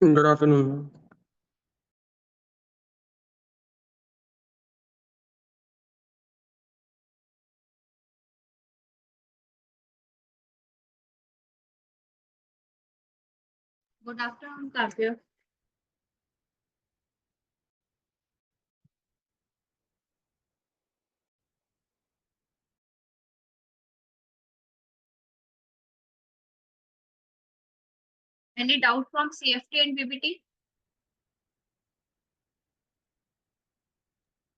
Good afternoon. Good afternoon, Kavya. Any doubt from CFT and BBT?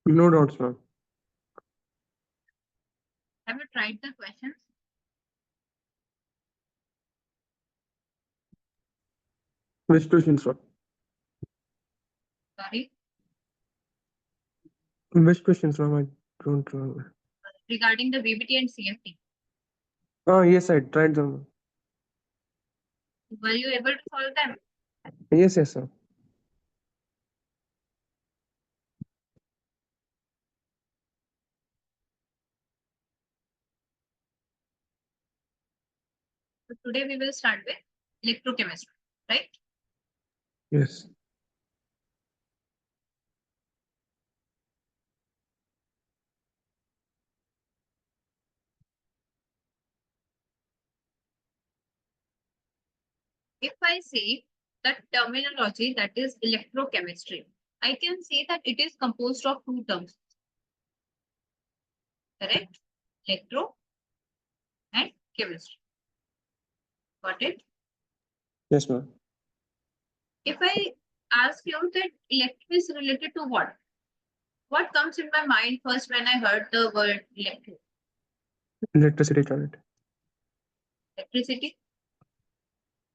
No doubts, ma'am. Have you tried the questions? Which questions, sir? Sorry, Which questions, ma'am? I don't remember. regarding the BBT and CFT. Oh, yes, I tried them. Were you able to solve them? Yes, sir. So today we will start with electrochemistry, right? Yes. If I say the terminology that is electrochemistry, I can say that it is composed of two terms, correct? Electro and chemistry. Got it? Yes, ma'am. If I ask you that electro is related to what? What comes in my mind first when I heard the word electro? Electricity current. Electricity?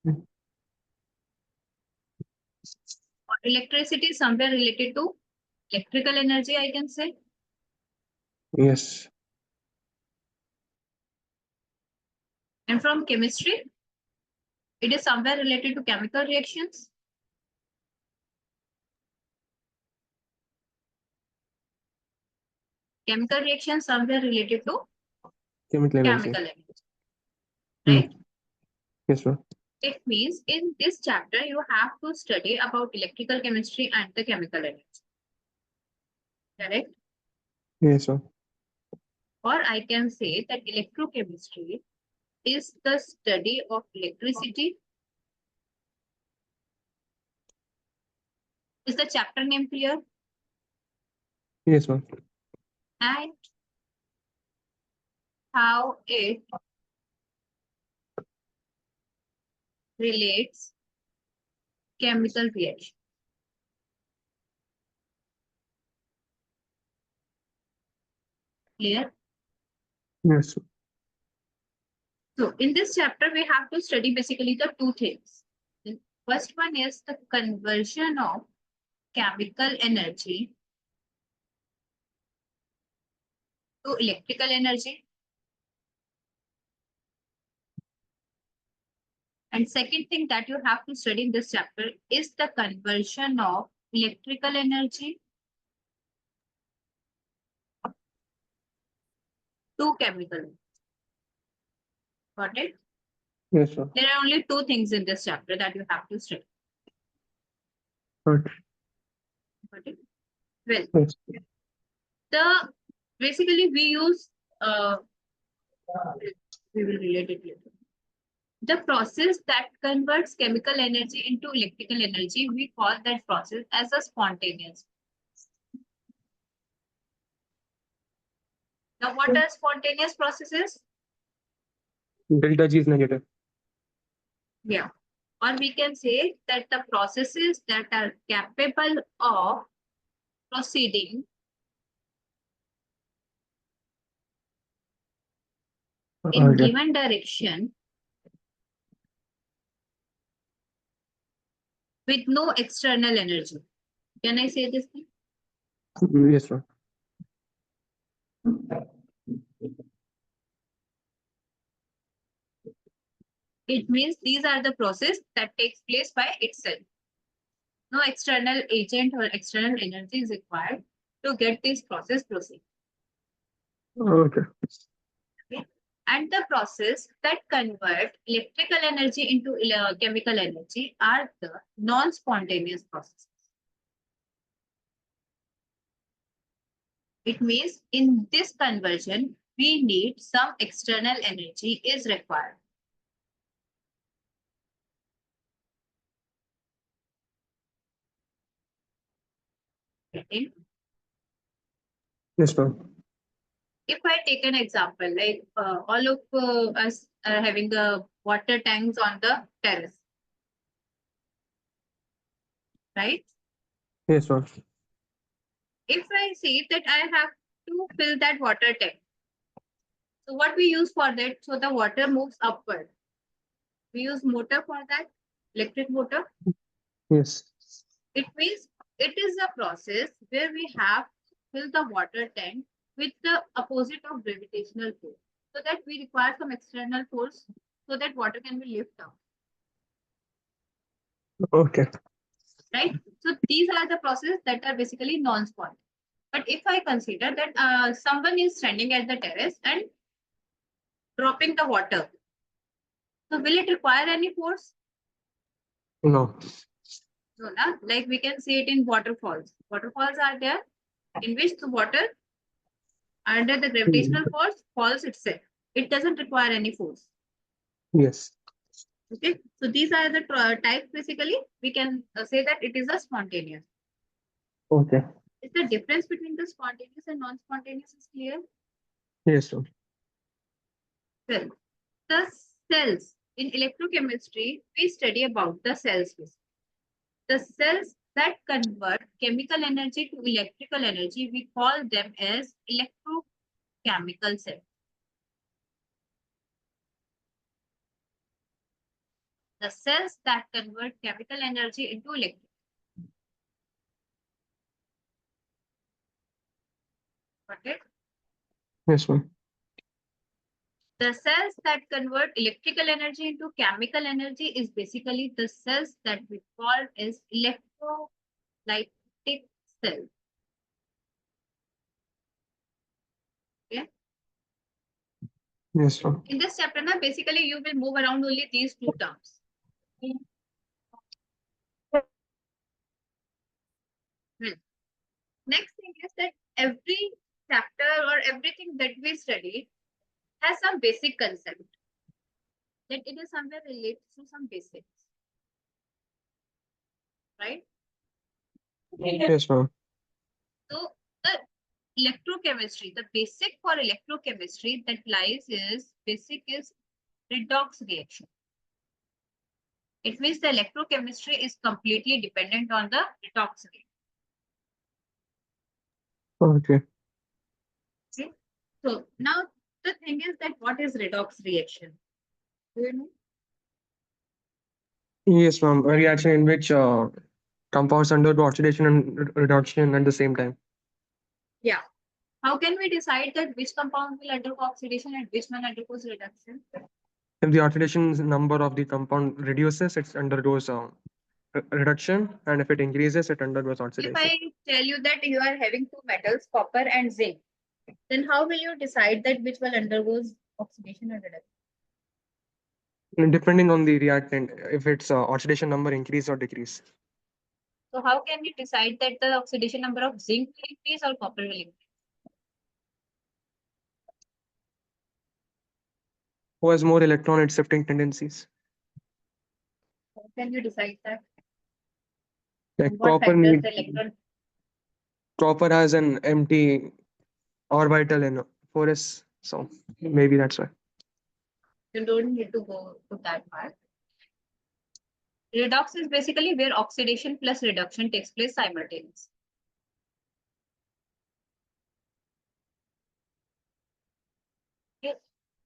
Mm. Electricity is somewhere related to electrical energy, I can say. Yes. And from chemistry, it is somewhere related to chemical reactions. Chemical reactions somewhere related to Chemical energy. chemical energy, Mm. right? Yes, ma'am. It means in this chapter, you have to study about electrical chemistry and the chemical energy, correct? Yes, ma'am. Or I can say that electrochemistry is the study of electricity. Is the chapter name clear? Yes, ma'am. And how it relates chemical reaction. Clear? Yes. So in this chapter, we have to study basically the two things. The first one is the conversion of chemical energy to electrical energy. And second thing that you have to study in this chapter is the conversion of electrical energy to chemical energy. Got it? Yes, sir. There are only two things in this chapter that you have to study. Right. Got it? Well, Yes. the basically we use we will relate it later. The process that converts chemical energy into electrical energy, we call that process as a spontaneous. Now, what are spontaneous processes? Delta G is negative. Yeah. Or we can say that the processes that are capable of proceeding in Okay. given direction with no external energy. Can I say this thing? Yes, ma'am. It means these are the process that takes place by itself. No external agent or external energy is required to get this process proceed. Okay. Okay. And the process that convert electrical energy into chemical energy are the non-spontaneous processes. It means in this conversion, we need some external energy is required. Okay. Yes, ma'am. If I take an example, like all of us are having the water tanks on the terrace, right? Yes, ma'am. If I say that I have to fill that water tank, so what we use for that, so the water moves upward. We use motor for that, electric motor. Yes. It means it is a process where we have to fill the water tank with the opposite of gravitational force. So that we require some external force so that water can be lifted up. Okay. Right? So these are the processes that are basically non-spontaneous. But if I consider that someone is standing at the terrace and dropping the water, so will it require any force? No. No, na? Like we can see it in waterfalls. Waterfalls are there in which the water under the gravitational force falls itself. It doesn't require any force. Yes. Okay, so these are the types. Basically, we can say that it is a spontaneous. Okay. Is the difference between the spontaneous and non-spontaneous is clear? Yes, ma'am. Well, the cells in electrochemistry, we study about the cells. The cells that convert chemical energy to electrical energy, we call them as electrochemical cells. The cells that convert chemical energy into electrical. Got it? Yes, ma'am. The cells that convert electrical energy into chemical energy is basically the cells that we call as electrolytic cells. Okay. Yes, ma'am. In this chapter, now basically you will move around only these two terms. Next thing is that every chapter or everything that we study has some basic concept. That it is somewhere related to some basics. Right? Yes, ma'am. So the electrochemistry, the basic for electrochemistry that lies is basic is redox reaction. It means the electrochemistry is completely dependent on the redox reaction. Okay. Okay. So now the thing is that what is redox reaction? Do you know? Yes, ma'am. A reaction in which compounds undergo oxidation and reduction at the same time. Yeah. How can we decide that which compound will undergo oxidation and which one undergoes reduction? If the oxidation number of the compound reduces, it undergoes reduction, and if it increases, it undergoes If oxidation. I tell you that you are having two metals, copper and zinc, then how will you decide that which one undergoes oxidation and reduction? And depending on the reactant, if its oxidation number increase or decrease. So how can we decide that the oxidation number of zinc will increase or copper will increase? Who has more electron accepting tendencies? How can you decide that? Like What copper factors need the electron? copper has an empty orbital in 4s, so maybe that's why. You don't need to go to that part. Redox is basically where oxidation plus reduction takes place simultaneously. Okay.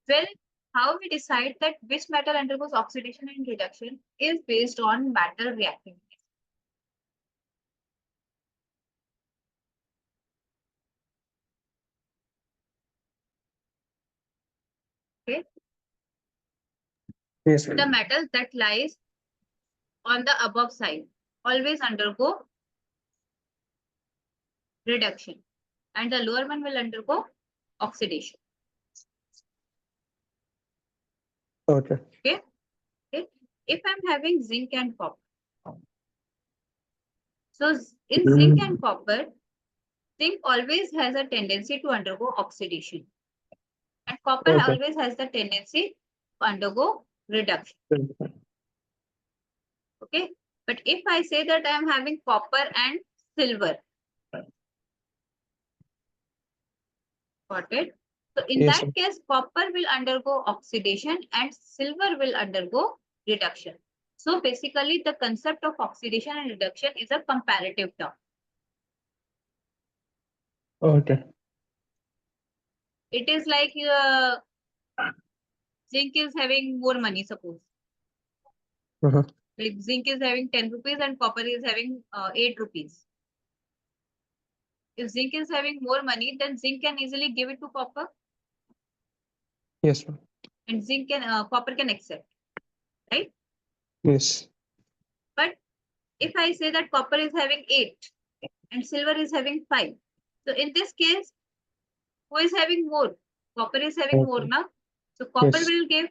Well, how we decide that which metal undergoes oxidation and reduction is based on metal reactivity. Okay. Yes, The ma'am. metal that lies on the above side always undergo reduction and the lower one will undergo oxidation. Okay. Okay. If I'm having zinc and copper, so in zinc and copper, zinc always has a tendency to undergo oxidation, and copper Okay. always has the tendency to undergo reduction. Okay. But if I say that I am having copper and silver, got it? So in Yes, that sir. case, copper will undergo oxidation and silver will undergo reduction. So basically, the concept of oxidation and reduction is a comparative term. Okay. It is like zinc is having more money, suppose. Uh-huh. Like zinc is having 10 rupees and copper is having 8 rupees. If zinc is having more money, then zinc can easily give it to copper, Yes, sir. and copper can accept, right? Yes. But if I say that copper is having 8 and silver is having 5, so in this case, who is having more? Copper is having more Okay. now. So copper Yes. will give.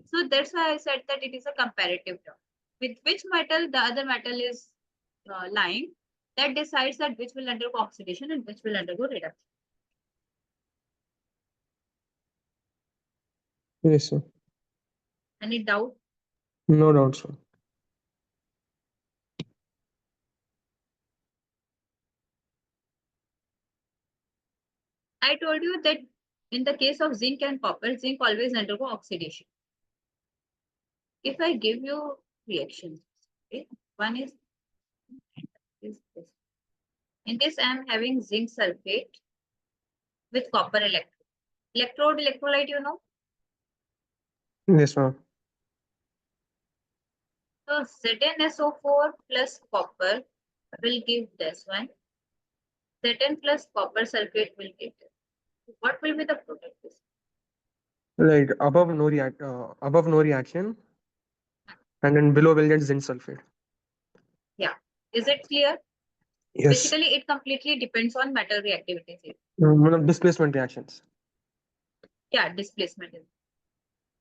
So that's why I said that it is a comparative term. With which metal the other metal is lying, that decides that which will undergo oxidation and which will undergo reduction. Yes, sir. Any doubt? No doubt, sir. I told you that in the case of zinc and copper, zinc always undergo oxidation. If I give you reactions, okay, one is this. In this, I am having zinc sulfate with copper electrode. Electrolyte, you know. Yes, ma'am. So ZnSO4 plus copper will give this one. Zn plus copper sulfate will give this. What will be the product? Like above no reaction, and then below will get zinc sulfate. Yeah. Is it clear? Yes. Basically, it completely depends on metal reactivity here. Displacement reactions. Yeah, displacement is.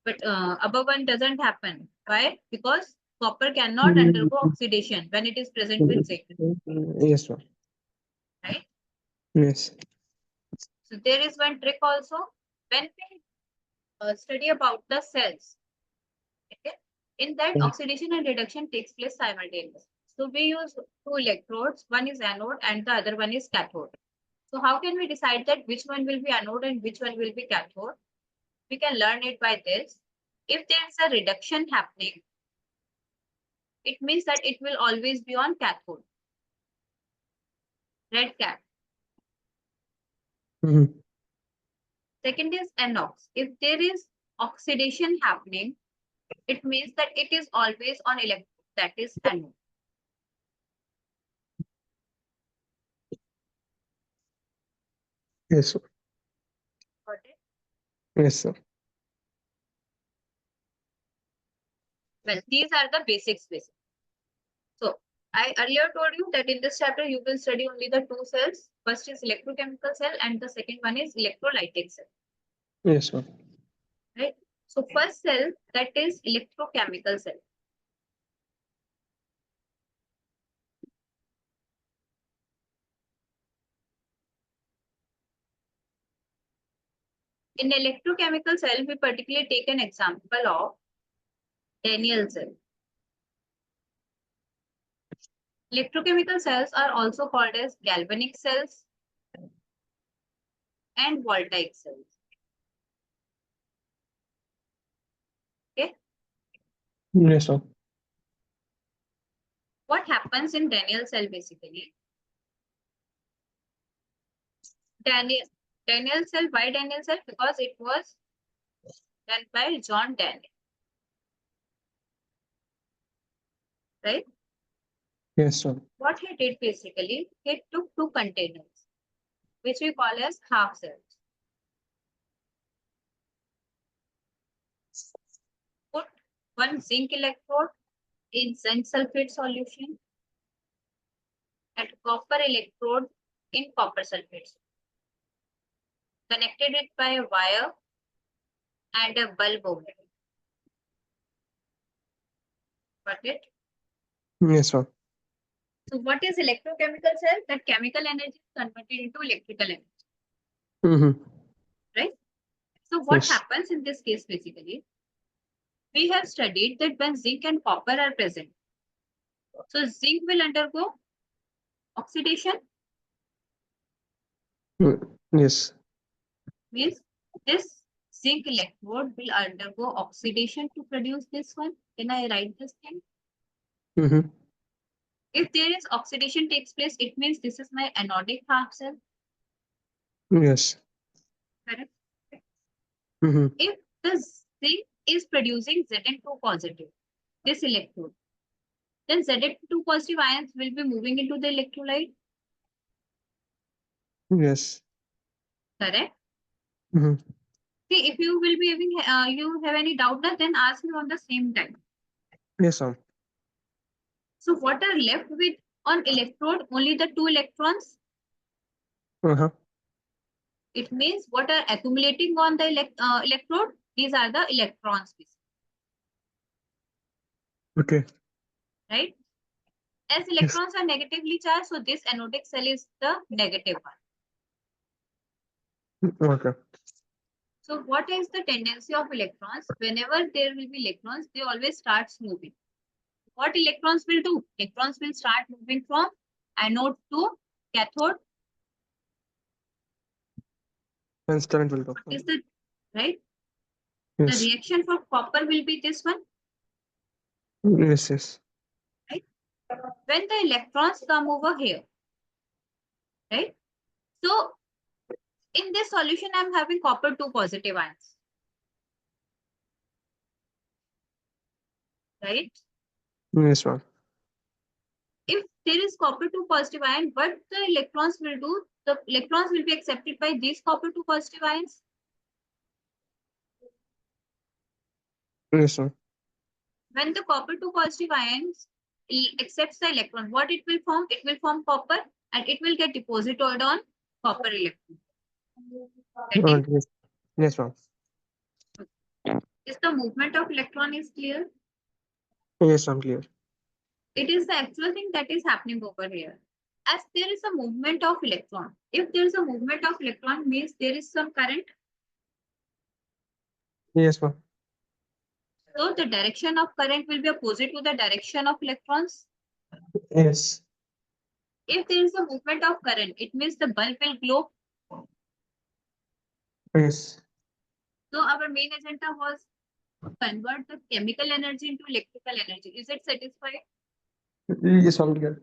But above one doesn't happen. Why? Because copper cannot undergo oxidation when it is present with zinc, Yes, ma'am. right? Yes. So there is one trick also. When we study about the cells, okay, in that Mm. oxidation and reduction takes place simultaneously. So we use two electrodes. One is anode and the other one is cathode. So how can we decide that which one will be anode and which one will be cathode? We can learn it by this. If there is a reduction happening, it means that it will always be on cathode. Red cap. Mhm. Second is anox. If there is oxidation happening, it means that it is always on electrode, that is anode. Yes, sir. Got it? Yes, sir. Well, these are the basics. So I earlier told you that in this chapter you will study only the two cells. First is electrochemical cell and the second one is electrolytic cell. Yes, ma'am. Right? So first cell, that is electrochemical cell. In electrochemical cell, we particularly take an example of Daniell cell. Electrochemical cells are also called as galvanic cells and voltaic cells. Okay. Yes, ma'am. What happens in Daniell cell basically? Daniell cell, why Daniell cell? Because it was done by John Daniell. Right? Yes, ma'am. What he did basically, he took two containers, which we call as half cells. Put one zinc electrode in zinc sulfate solution and copper electrode in copper sulfate. Connected it by a wire and a bulb over it. Got it? Yes, ma'am. So what is electrochemical cell? That chemical energy is converted into electrical energy, Mm-hmm. right? So what Yes. happens in this case basically? We have studied that when zinc and copper are present, so zinc will undergo oxidation, Yes. means this zinc electrode will undergo oxidation to produce this one. Can I write this thing? Mm-hmm. If there is oxidation takes place, it means this is my anodic half cell, Yes. correct? Mm-hmm. If the zinc is producing Zn2 positive, this electrode, then Zn2 positive ions will be moving into the electrolyte, Yes. correct? Mm-hmm. See, if you will be having, you have any doubt, then ask me on the same time. Yes, ma'am. So what are left with on electrode? Only the 2 electrons. Uh-huh. It means what are accumulating on the electrode? These are the electrons, Okay. right? As Yes. electrons are negatively charged, so this anodic cell is the negative one. Okay. So what is the tendency of electrons? Whenever there will be electrons, they always start moving. What electrons will do? Electrons will start moving from anode to cathode. Hence current will go. What is the right? The Yes. reaction for copper will be this one, Yes. Yes. right? When the electrons come over here, right? So in this solution, I'm having copper 2 positive ions, right? Yes, ma'am. If there is copper 2 positive ion, what the electrons will do, the electrons will be accepted by these copper 2 positive ions. Yes, ma'am. When the copper 2 positive ions accepts the electron, what it will form? It will form copper and it will get deposited on copper electron. Getting? Yes. Yes, ma'am. Is the movement of electron is clear? Yes, I'm clear. It is the actual thing that is happening over here. As there is a movement of electron, if there is a movement of electron, means there is some current. Yes, ma'am. So the direction of current will be opposite to the direction of electrons. Yes. If there is a movement of current, it means the bulb will glow. Yes. So our main agenda was convert the chemical energy into electrical energy. Is it satisfied? Yes, I'm clear.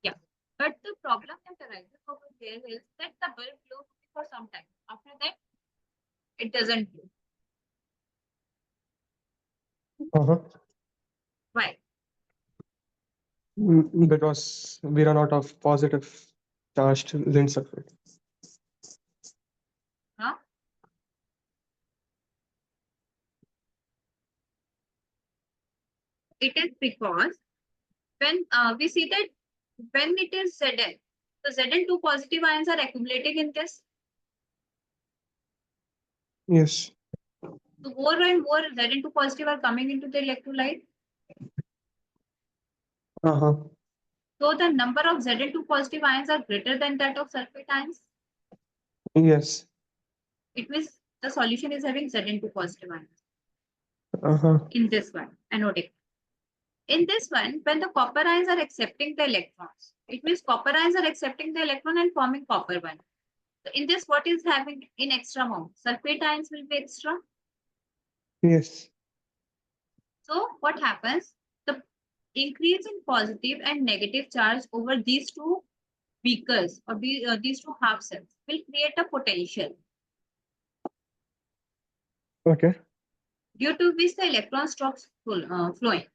Yeah. But the problem that arises over here is that the bulb glows for some time. After that, it doesn't glow. Uh-huh. Why? Because we run out of positive charged zinc sulfate. Huh? It is because when we see that when it is Zn, the Zn2 positive ions are accumulating in this. Yes. So more and more Zn2 positive are coming into the electrolyte. Uh-huh. So the number of Zn2 positive ions are greater than that of sulfate ions. Yes. It means the solution is having Zn2 positive ions Uh-huh. in this one, anodic. In this one, when the copper ions are accepting the electrons, it means copper ions are accepting the electron and forming copper one. So in this, what is having in extra amount? Sulfate ions will be extra. Yes. So what happens? The increase in positive and negative charge over these two beakers or these two half cells will create a potential Okay. due to which the electron stops flowing.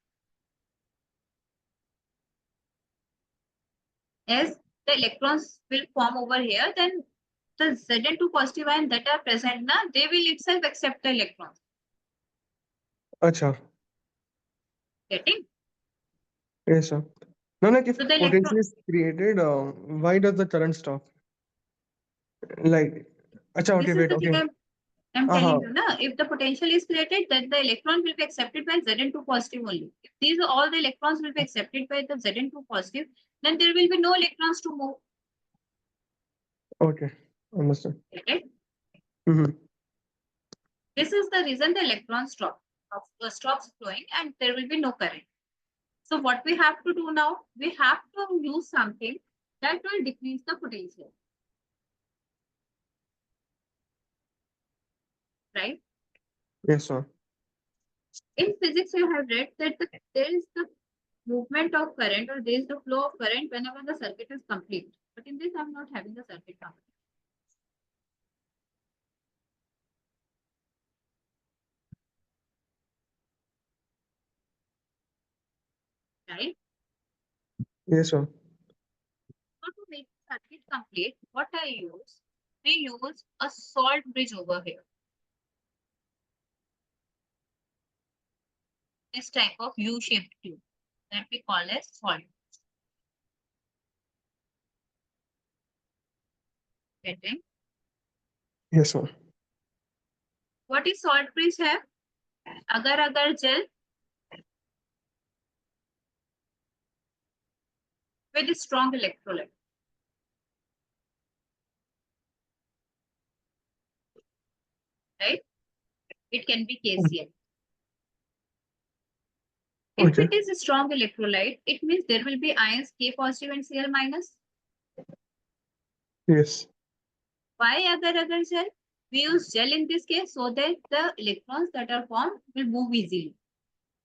As the electrons will form over here, then the Zn2 positive ion that are present now, they will itself accept the electrons. Acha. Getting? Yes, sir. Now, like if So the electron, potential is created, why does the current stop? Like, acha, okay, this is wait, the thing okay. I'm I'm telling you, na, if the potential is created, then the electron will be accepted by Zn2 positive only. If these are all the electrons will be accepted by the Zn2 positive, then there will be no electrons to move. Okay, understood. Right? Mm-hmm. This is the reason the electron stops flowing and there will be no current. So what we have to do now, we have to use something that will decrease the potential. Right? Yes, sir. In physics, you have read that there is the movement of current or there is the flow of current whenever the circuit is complete. But in this, I'm not having the circuit complete. Right? Yes, sir. So to make the circuit complete, what I use, we use a salt bridge over here. This type of U-shaped tube that we call as salt. Getting? Yes, sir. What is salt bridge have? Agar gel with a strong electrolyte. Right? It can be KCl. If Okay. it is a strong electrolyte, it means there will be ions K positive and Cl minus. Yes. Why agar gel? We use gel in this case so that the electrons that are formed will move easily.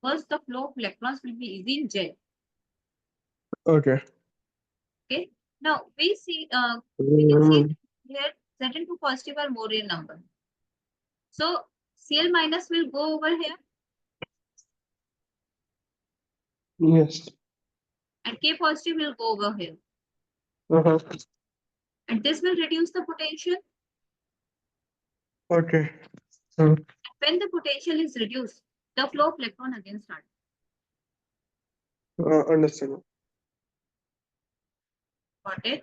Because the flow of electrons will be easy in gel. Okay. Okay. Now we can see Mm, here Zn2 positive are more in number. So Cl minus will go over here yes. and K positive will go over here. Uh-huh. And this will reduce the potential. Okay. Mm, When the potential is reduced, the flow of electron again starts. understood. Got it?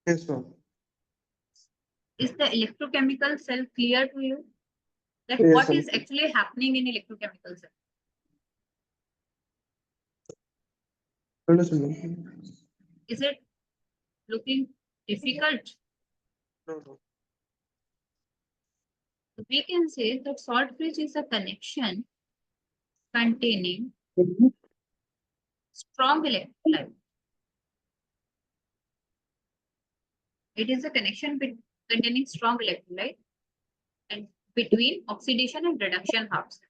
Yes, sir. Is the electrochemical cell clear to you? That Yes, what sir. is actually happening in electrochemical cell? Understood. Is it looking difficult? No, no. We can say that salt bridge is a connection containing strong electrolyte. It is a connection containing strong electrolyte and between oxidation and reduction halves.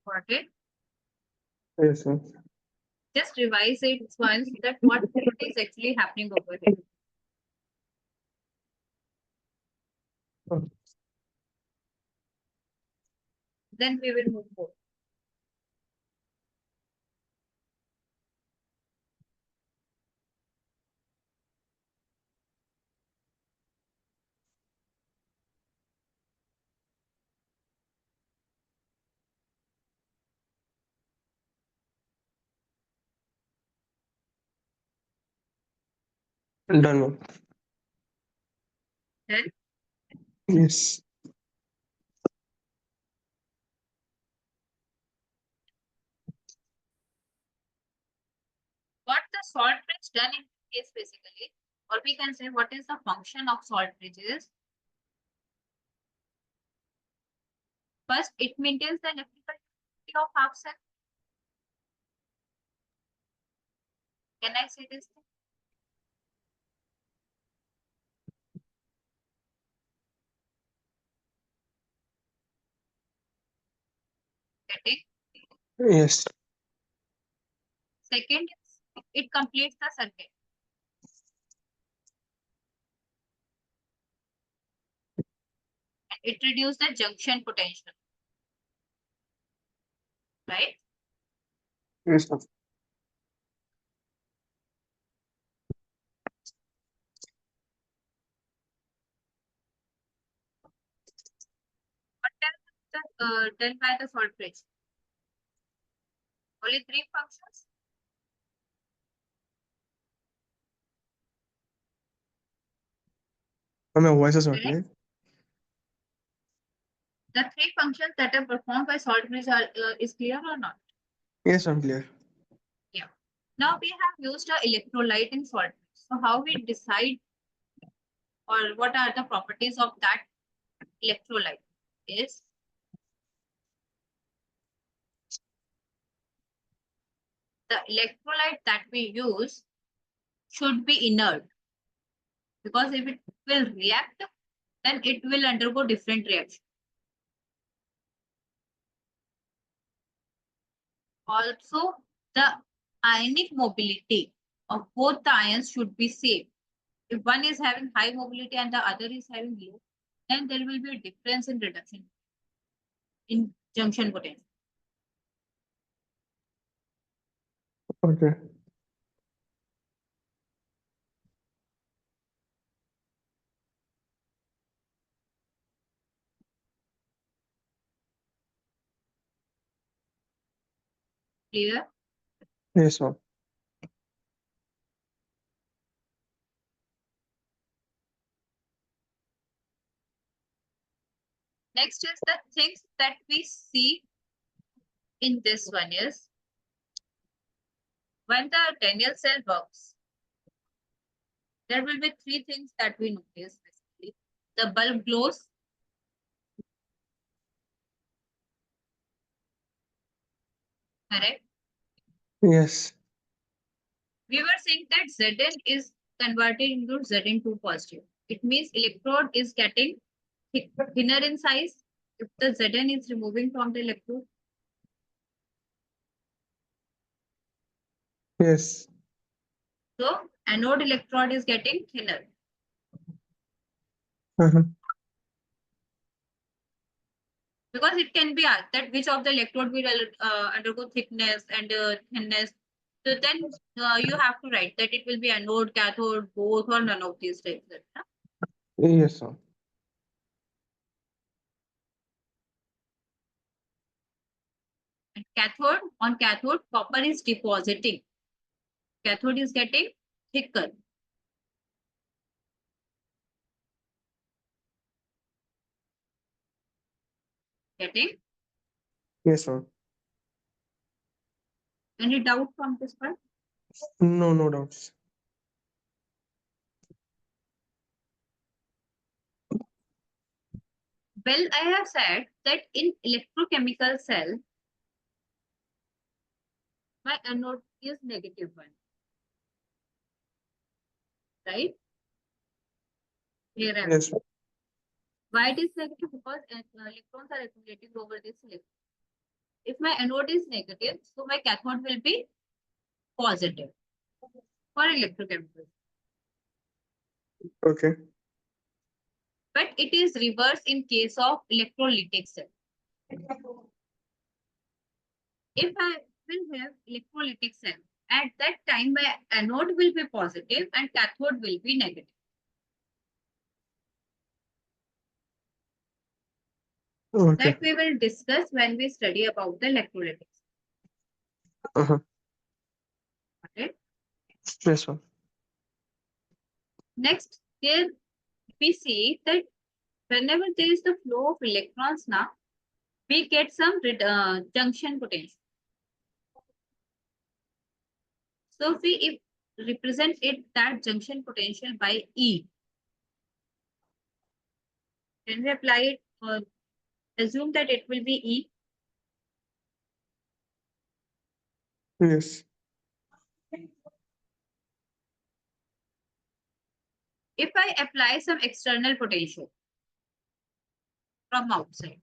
Got it? Yes, sir. Just revise it once that what is actually happening over here. Oh, Then we will move forward. done. Ma'am. Then Yes. what the salt bridge done in this case basically, or we can say what is the function of salt bridges. First, it maintains the electrical activity of half cell. Can I say this thing? Getting? Yes. Second, it completes the circuit. It reduces the junction potential. Right? Yes, sir. done by the salt bridge? Only three functions. My voice is not Correct. clear. The three functions that are performed by salt bridge are is clear or not? Yes, I'm clear. Yeah. Now we have used a electrolyte in salt bridge. So how we decide or what are the properties of that electrolyte is the electrolyte that we use should be inert, because if it will react, then it will undergo different reaction. Also, the ionic mobility of both the ions should be same. If one is having high mobility and the other is having low, then there will be a difference in reduction in junction potential. Okay. Clear? Yes, ma'am. Next is the things that we see in this one is when the Daniel cell works, there will be three things that we notice basically. The bulb glows, correct? Yes. We were saying that Zn is converted into Zn2 positive. It means electrode is getting thinner in size if the Zn is removing from the electrode. Yes. So anode electrode is getting thinner. Uh-huh. Because it can be asked that which of the electrode will undergo thickness and thinness. So then you have to write that it will be anode, cathode, both, or none of these types. Yes, ma'am. And cathode, on cathode, copper is depositing. Cathode is getting thicker. Getting Yes, ma'am. any doubt from this part? No, no doubts. Well, I have said that in electrochemical cell, my anode is negative one, right? Here I have. Yes, ma'am. Why it is negative? Because electrons are accumulating over this electron. If my anode is negative, so my cathode will be positive for electrochemical. Okay. But it is reverse in case of electrolytic cell. If I will have electrolytic cell, at that time my anode will be positive and cathode will be negative. Okay. That we will discuss when we study about the electrolytic cell. Uh-huh. Okay. Yes, ma'am. Next, here we see that whenever there is the flow of electrons now, we get some junction potential. So if we represent it that junction potential by E, can we apply it or assume that it will be E? Yes. If I apply some external potential from outside,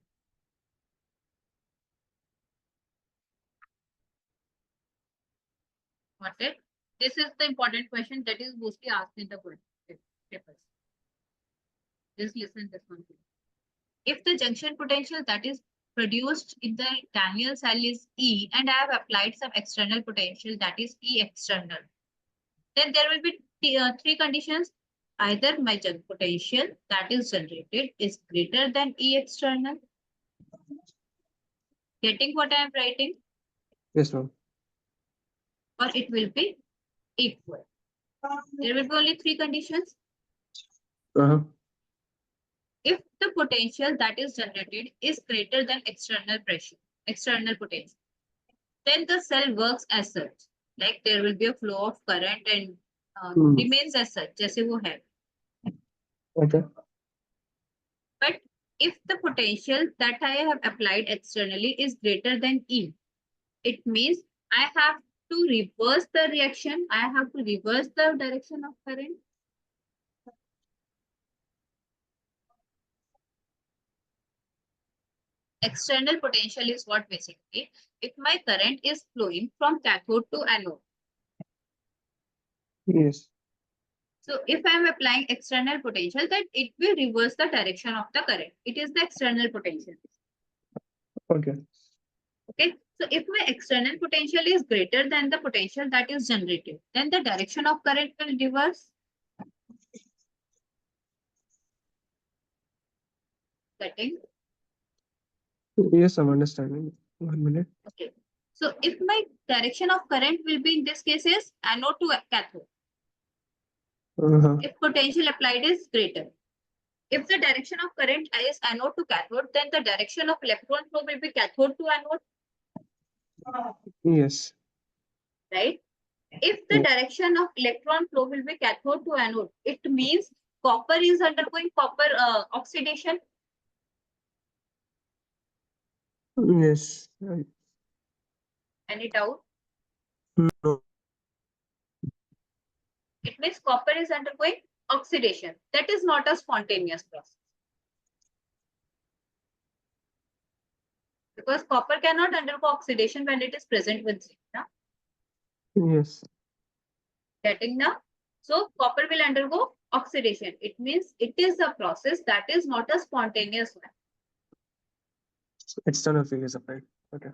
got it? This is the important question that is mostly asked in the papers. Just listen this one. If the junction potential that is produced in the Daniel cell is E and I have applied some external potential that is E external, then there will be three conditions. Either my potential that is generated is greater than E external, Getting what I am writing? Yes, ma'am. Or it will be equal. There will be only three conditions. Uh-huh. If the potential that is generated is greater than external pressure, external potential, then the cell works as such. Like there will be a flow of current and remains as such, जैसे वो है. Okay. But if the potential that I have applied externally is greater than E, it means I have to reverse the reaction. I have to reverse the direction of current. External potential is what basically, if my current is flowing from cathode to anode. Yes. So if I am applying external potential, then it will reverse the direction of the current. It is the external potential. Okay. Okay. So if my external potential is greater than the potential that is generated, then the direction of current will reverse. Getting? Yes, I'm understanding. 1 minute. Okay. So if my direction of current will be in this case is anode to cathode, Uh-huh. if potential applied is greater. If the direction of current is anode to cathode, then the direction of electron flow will be cathode to anode, Yes. right? If the Yes. direction of electron flow will be cathode to anode, it means copper is undergoing copper oxidation. Yes. Any doubt? No. It means copper is undergoing oxidation. That is not a spontaneous process. Because copper cannot undergo oxidation when it is present with zinc. Na? Yes. Getting now? So copper will undergo oxidation. It means it is a process that is not a spontaneous one. External field is applied. Okay.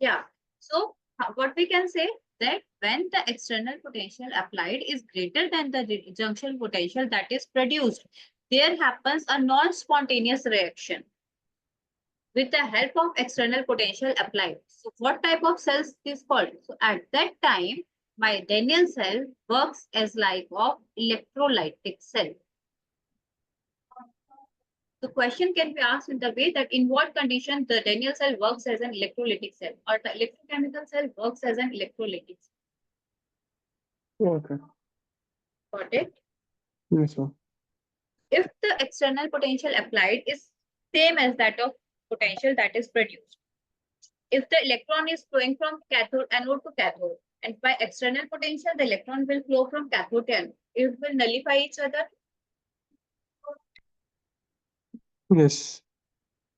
Yeah. So what we can say that when the external potential applied is greater than the junction potential that is produced, there happens a non-spontaneous reaction with the help of external potential applied. So what type of cells is called? So at that time, my Daniel cell works as like of electrolytic cell. The question can be asked in the way that in what condition the Daniel cell works as an electrolytic cell or the electrochemical cell works as an electrolytic cell. Okay. Got it? Yes, ma'am. If the external potential applied is same as that of potential that is produced. If the electron is flowing from anode to cathode, and by external potential, the electron will flow from cathode to anode. It will nullify each other. Yes.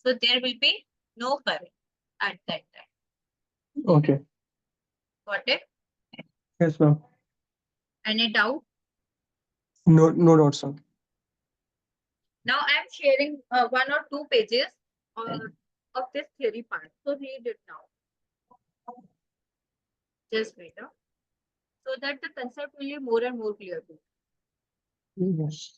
So there will be no current at that time. Okay. Got it? Yes, ma'am. Any doubt? No, no doubts, ma'am. Now I am sharing 1 or 2 pages of this theory part. So read it now. Just wait. So that the concept will be more and more clear to you. Yes.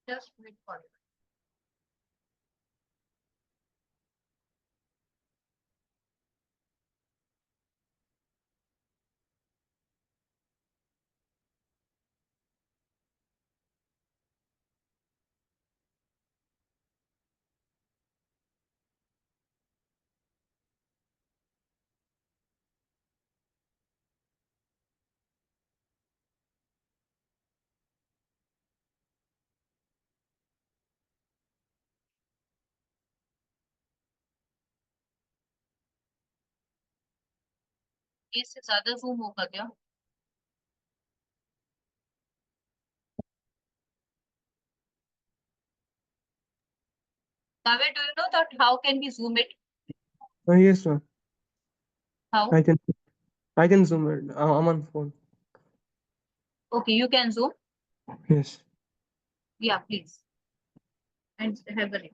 Just wait for it. इससे ज्यादा zoom होगा क्या? Kavya, do you know that how can we zoom it? Yes, ma'am. How? I can I can zoom it. I'm on phone. Okay, you can zoom. Yes. Yeah, please. And have a look.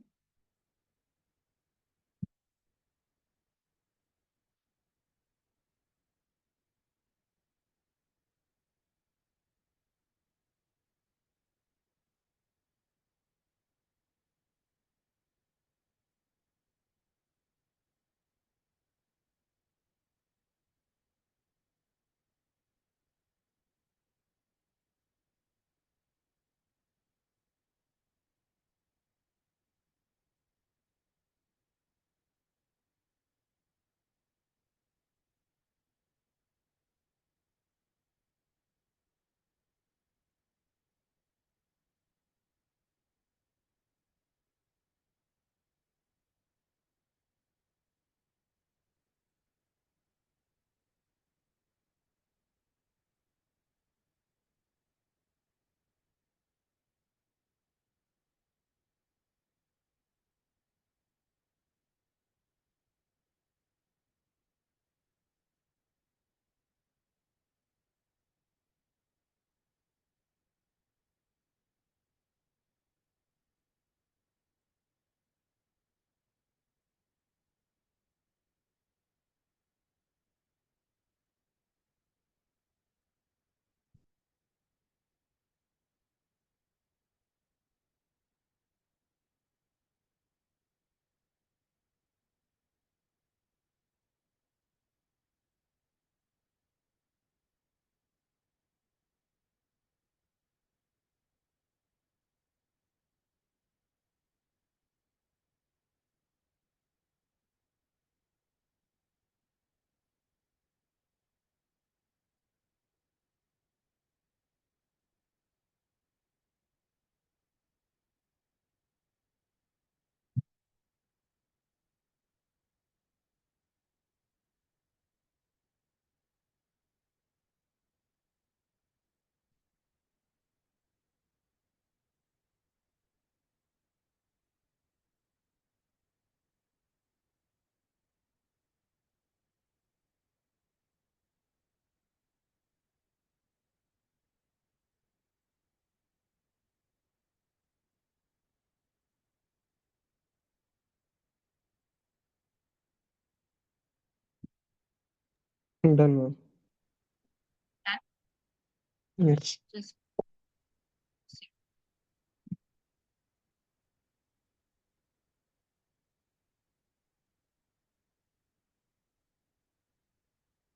Done, ma'am. And Yes. just see,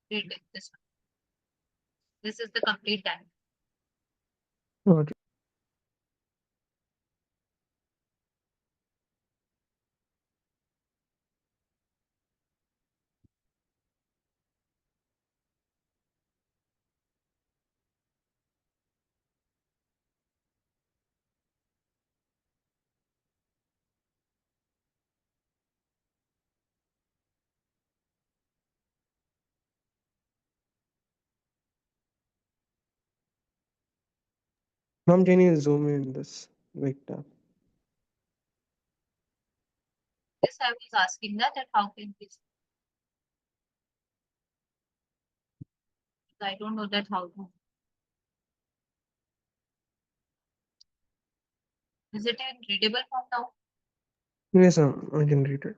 read it, this one. This is the complete diagram. Okay. Ma'am, can you zoom in this vector? This I was asking that how can we, I don't know that how to. Is it in readable form now? Yes, ma'am. I can read it.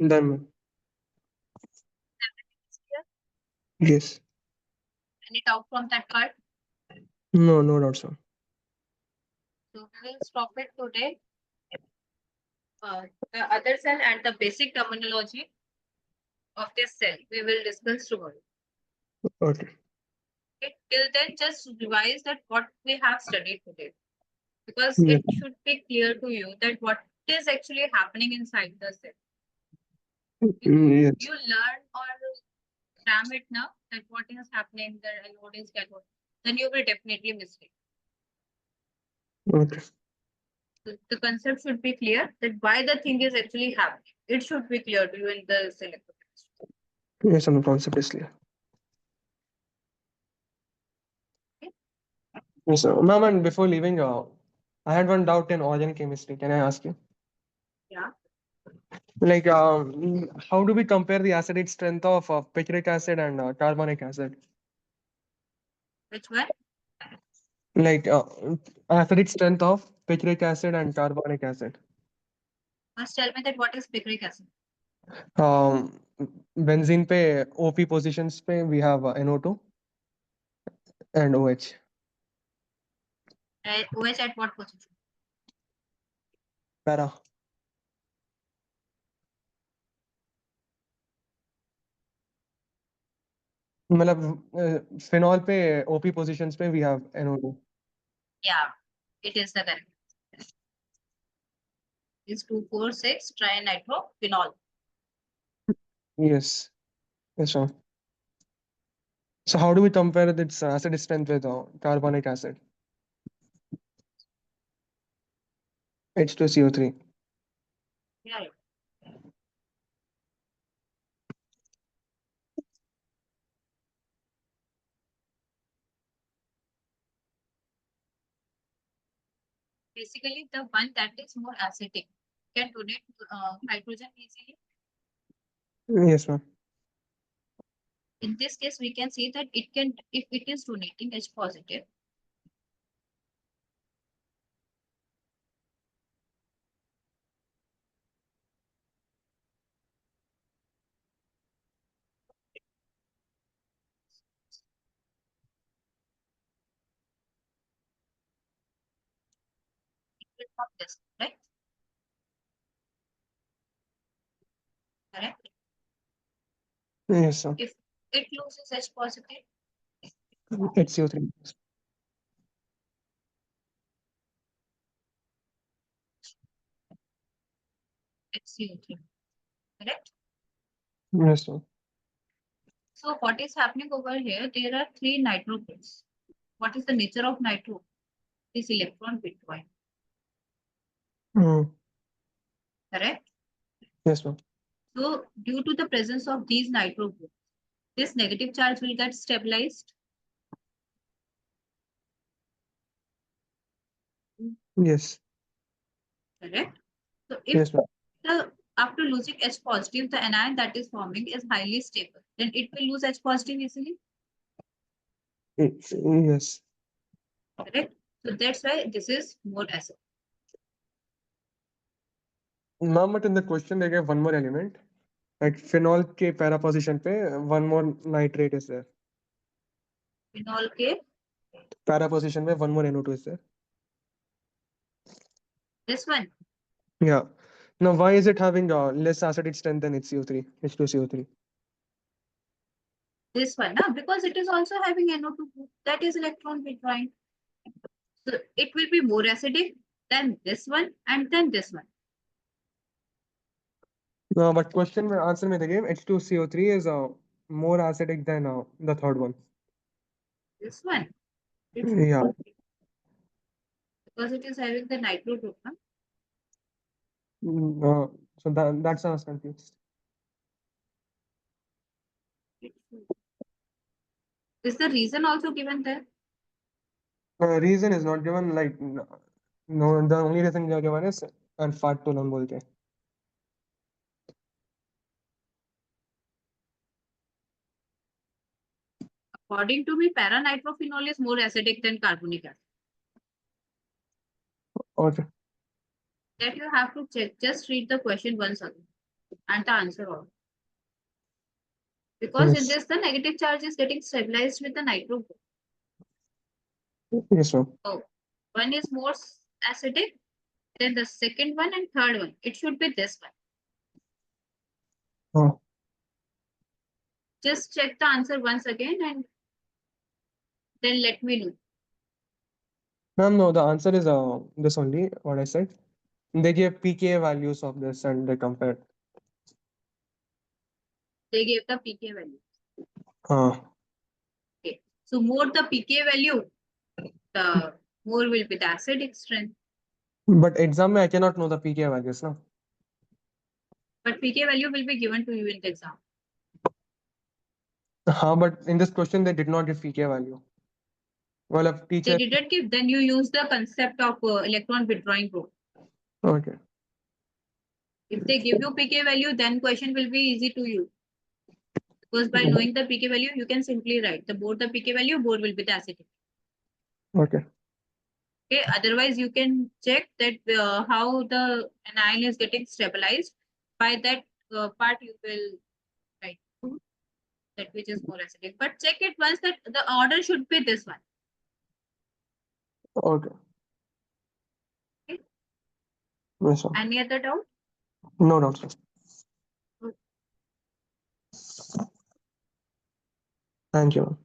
Done. Yes. Any doubt from that part? No, no doubt, sir. So we will stop it today. The other cell and the basic terminology of this cell we will discuss tomorrow. Okay. Okay. Till then, just revise that what we have studied today, because Yes. it should be clear to you that what is actually happening inside the cell. Yes. You learn or cram it now that what is happening, the load is get what, then you will definitely miss it. Okay. The concept should be clear that why the thing is actually happening. It should be clear to you in the selector. Yes, and the concept is clear. Yes, sir. Ma'am, and before leaving, I had one doubt in organic chemistry. Can I ask you? Yeah. Like, how do we compare the acidic strength of picric acid and carbonic acid? Which one? Like, acidic strength of picric acid and carbonic acid. First tell me that what is picric acid. Um, benzene पे OP positions पे we have NO2 and OH. OH at what position? Para. मतलब phenol पे OP positions पे we have NO2. Yeah, it is the correct. It's 2,4,6 trinitrophenol. Yes, yes, sir. So how do we compare its acid strength with carbonic acid? H2CO3. Yeah. Basically, the one that is more acidic can donate hydrogen easily. Yes, ma'am. In this case, we can see that it can, if it is donating H positive, it will form this, right? Correct. Yes, sir. If it loses H positive, HCO3. it's CO3. Correct. Yes, sir. So what is happening over here? There are three nitro groups. What is the nature of nitro? It is electron bitcoin. Mm. Correct. Yes, ma'am. So due to the presence of these nitro groups, this negative charge will get stabilized. Yes. Correct. So if Yes, ma'am. the after losing H positive, the anion that is forming is highly stable, then it will lose H positive easily. Yes. Correct. So that's why this is more acid. Ma'am, but in the question they gave one more element. Like phenol के para position पे one more nitrate is there. Phenol K, Para position पे one more NO2 is there. this one. Yeah. Now, why is it having less acidic strength than HCO3, H2CO3? This one, no? Because it is also having NO2 group. That is electron withdrawing. So it will be more acidic than this one and then this one. No, but question में answer में they gave H2CO3 is more acidic than the third one. This one. Yeah. Because it is having the nitro group. No? So that's I was confused. Is the reason also given there? Reason is not given. Like no, the only reason they are given is and fat to non बोलते हैं. According to me, paranitrophenol is more acidic than carbonic acid. Okay. That you have to check. Just read the question once again. and the answer also. Because in Yes. this, the negative charge is getting stabilized with the nitro group. Yes, ma'am. Oh, one is more acidic, then the second one and third one. It should be this one. Oh. Just check the answer once again and then let me know. Ma'am, no, the answer is this only, what I said. They gave pKa values of this and they compared. They gave the pK value. Uh, Okay. So more the pK value, the more will be the acidic strength. but exam I cannot know the pKa values, no? But pK value will be given to you in the exam. But in this question, they did not give pKa value. Well, a They teacher. didn't give, then you use the concept of electron withdrawing group. Okay. If they give you pK value, then question will be easy to you. Because by knowing the pK value, you can simply write the more the pK value, more will be the acidity. Okay. Okay. Otherwise, you can check that how the anion is getting stabilized. By that part, you will write that which is more acidic. But check it once that the order should be this one. Okay. Okay. Yes, sir. Any other doubt? No doubt, sir. Thank you.